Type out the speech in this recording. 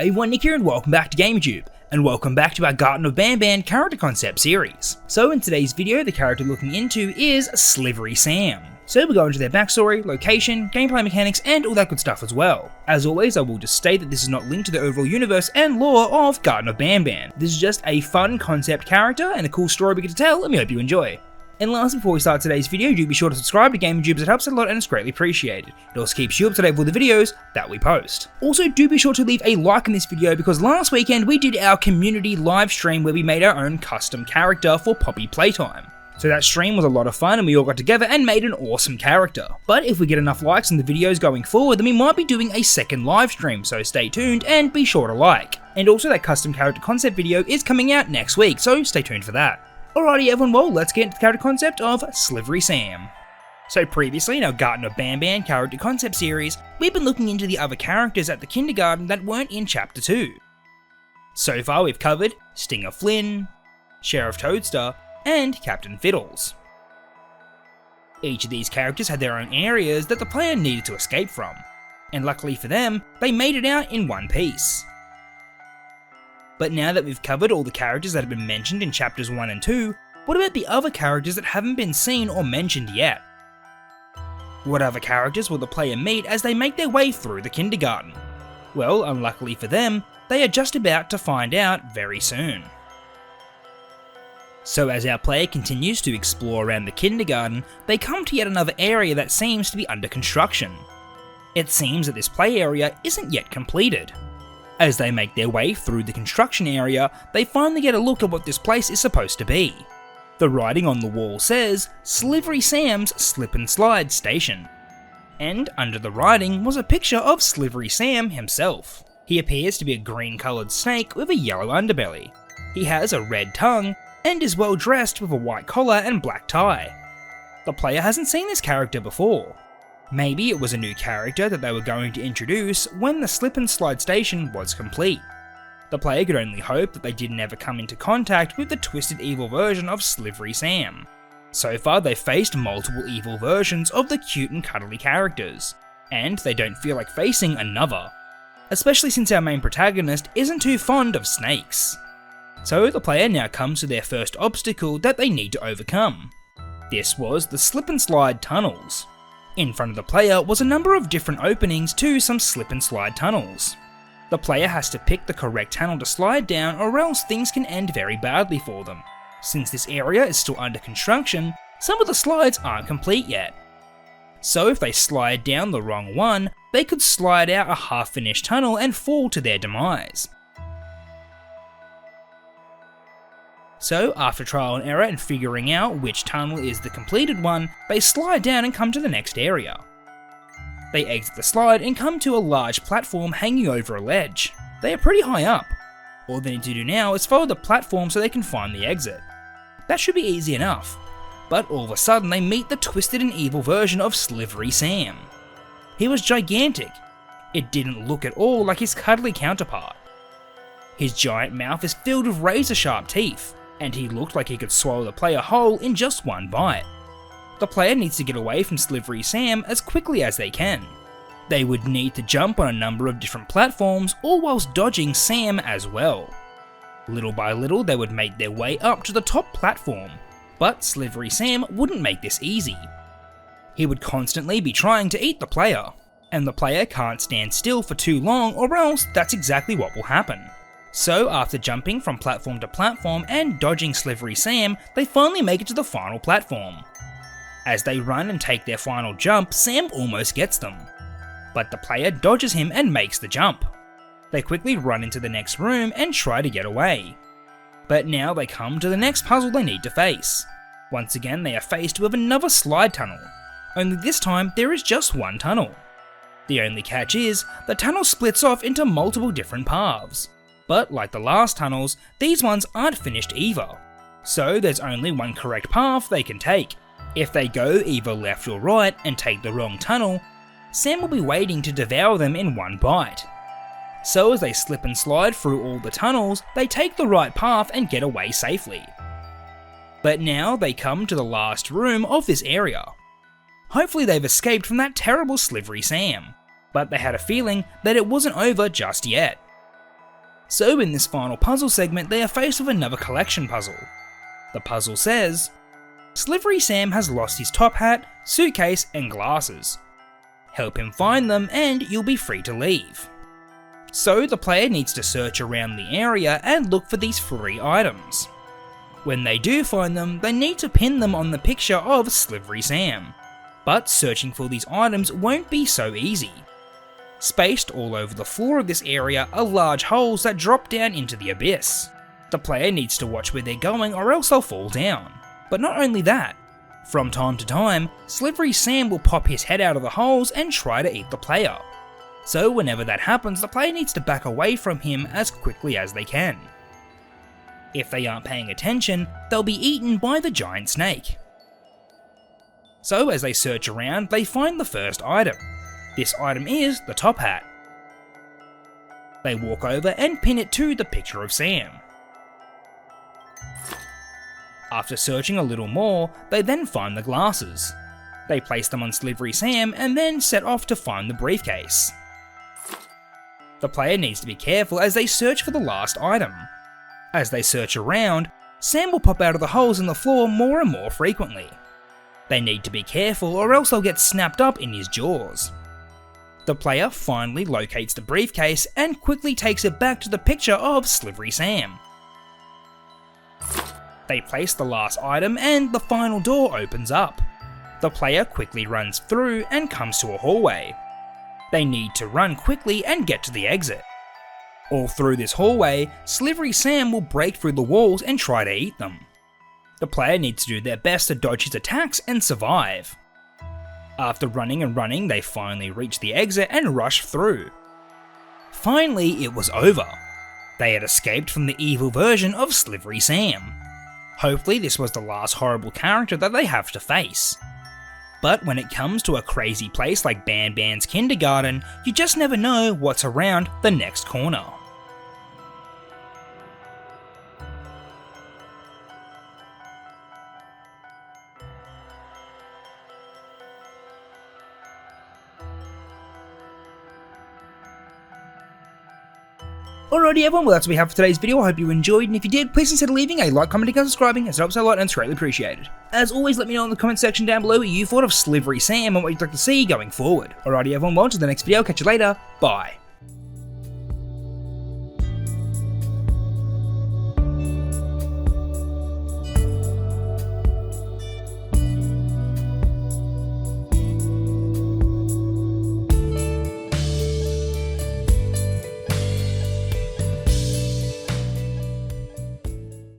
Hey everyone, Nick here and welcome back to GamerJoob, and welcome back to our Garten of Banban character concept series. So in today's video, the character looking into is Slithery Sam. So we'll go into their backstory, location, gameplay mechanics, and all that good stuff as well. As always, I will just state that this is not linked to the overall universe and lore of Garten of Banban. This is just a fun concept character and a cool story we get to tell, and we hope you enjoy. And last, before we start today's video, do be sure to subscribe to GamerJoob as it helps a lot and it's greatly appreciated. It also keeps you up to date with all the videos that we post. Also, do be sure to leave a like in this video because last weekend we did our community live stream where we made our own custom character for Poppy Playtime. So that stream was a lot of fun and we all got together and made an awesome character. But if we get enough likes on the videos going forward, then we might be doing a second live stream, so stay tuned and be sure to like. And also that custom character concept video is coming out next week, so stay tuned for that. Alrighty everyone, well let's get into the character concept of Slithery Sam. So previously in our Garten of Banban character concept series, we've been looking into the other characters at the kindergarten that weren't in chapter 2. So far we've covered Stinger Flynn, Sheriff Toadster, and Captain Fiddles. Each of these characters had their own areas that the player needed to escape from, and luckily for them, they made it out in one piece. But now that we've covered all the characters that have been mentioned in chapters 1 and 2, what about the other characters that haven't been seen or mentioned yet? What other characters will the player meet as they make their way through the kindergarten? Well, unluckily for them, they are just about to find out very soon. So as our player continues to explore around the kindergarten, they come to yet another area that seems to be under construction. It seems that this play area isn't yet completed. As they make their way through the construction area, they finally get a look at what this place is supposed to be. The writing on the wall says, Slithery Sam's Slip and Slide Station. And under the writing was a picture of Slithery Sam himself. He appears to be a green coloured snake with a yellow underbelly. He has a red tongue, and is well dressed with a white collar and black tie. The player hasn't seen this character before. Maybe it was a new character that they were going to introduce when the Slip and Slide Station was complete. The player could only hope that they didn't ever come into contact with the twisted evil version of Slithery Sam. So far they've faced multiple evil versions of the cute and cuddly characters, and they don't feel like facing another. Especially since our main protagonist isn't too fond of snakes. So the player now comes to their first obstacle that they need to overcome. This was the Slip and Slide Tunnels. In front of the player was a number of different openings to some slip and slide tunnels. The player has to pick the correct tunnel to slide down or else things can end very badly for them. Since this area is still under construction, some of the slides aren't complete yet. So if they slide down the wrong one, they could slide out a half-finished tunnel and fall to their demise. So after trial and error and figuring out which tunnel is the completed one, they slide down and come to the next area. They exit the slide and come to a large platform hanging over a ledge. They are pretty high up. All they need to do now is follow the platform so they can find the exit. That should be easy enough. But all of a sudden they meet the twisted and evil version of Slithery Sam. He was gigantic. It didn't look at all like his cuddly counterpart. His giant mouth is filled with razor-sharp teeth, and he looked like he could swallow the player whole in just one bite. The player needs to get away from Slithery Sam as quickly as they can. They would need to jump on a number of different platforms, all whilst dodging Sam as well. Little by little they would make their way up to the top platform, but Slithery Sam wouldn't make this easy. He would constantly be trying to eat the player, and the player can't stand still for too long or else that's exactly what will happen. So after jumping from platform to platform and dodging Slithery Sam, they finally make it to the final platform. As they run and take their final jump, Sam almost gets them. But the player dodges him and makes the jump. They quickly run into the next room and try to get away. But now they come to the next puzzle they need to face. Once again they are faced with another slide tunnel, only this time there is just one tunnel. The only catch is, the tunnel splits off into multiple different paths. But like the last tunnels, these ones aren't finished either. So there's only one correct path they can take. If they go either left or right and take the wrong tunnel, Sam will be waiting to devour them in one bite. So as they slip and slide through all the tunnels, they take the right path and get away safely. But now they come to the last room of this area. Hopefully they've escaped from that terrible Slithery Sam, but they had a feeling that it wasn't over just yet. So in this final puzzle segment, they are faced with another collection puzzle. The puzzle says, Slithery Sam has lost his top hat, suitcase and glasses. Help him find them and you'll be free to leave. So the player needs to search around the area and look for these 3 items. When they do find them, they need to pin them on the picture of Slithery Sam. But searching for these items won't be so easy. Spaced all over the floor of this area are large holes that drop down into the abyss. The player needs to watch where they're going or else they'll fall down. But not only that, from time to time, Slithery Sam will pop his head out of the holes and try to eat the player. So whenever that happens, the player needs to back away from him as quickly as they can. If they aren't paying attention, they'll be eaten by the giant snake. So as they search around, they find the first item. This item is the top hat. They walk over and pin it to the picture of Sam. After searching a little more, they then find the glasses. They place them on Slithery Sam and then set off to find the briefcase. The player needs to be careful as they search for the last item. As they search around, Sam will pop out of the holes in the floor more and more frequently. They need to be careful or else they'll get snapped up in his jaws. The player finally locates the briefcase and quickly takes it back to the picture of Slithery Sam. They place the last item and the final door opens up. The player quickly runs through and comes to a hallway. They need to run quickly and get to the exit. All through this hallway, Slithery Sam will break through the walls and try to eat them. The player needs to do their best to dodge his attacks and survive. After running and running, they finally reach the exit and rush through. Finally, it was over. They had escaped from the evil version of Slithery Sam. Hopefully this was the last horrible character that they have to face. But when it comes to a crazy place like Banban's kindergarten, you just never know what's around the next corner. Alrighty everyone, well that's what we have for today's video. I hope you enjoyed, and if you did, please consider leaving a like, commenting and subscribing, as it helps a lot and it's greatly appreciated. As always, let me know in the comment section down below what you thought of Slithery Sam and what you'd like to see going forward. Alrighty everyone, well until the next video, catch you later, bye.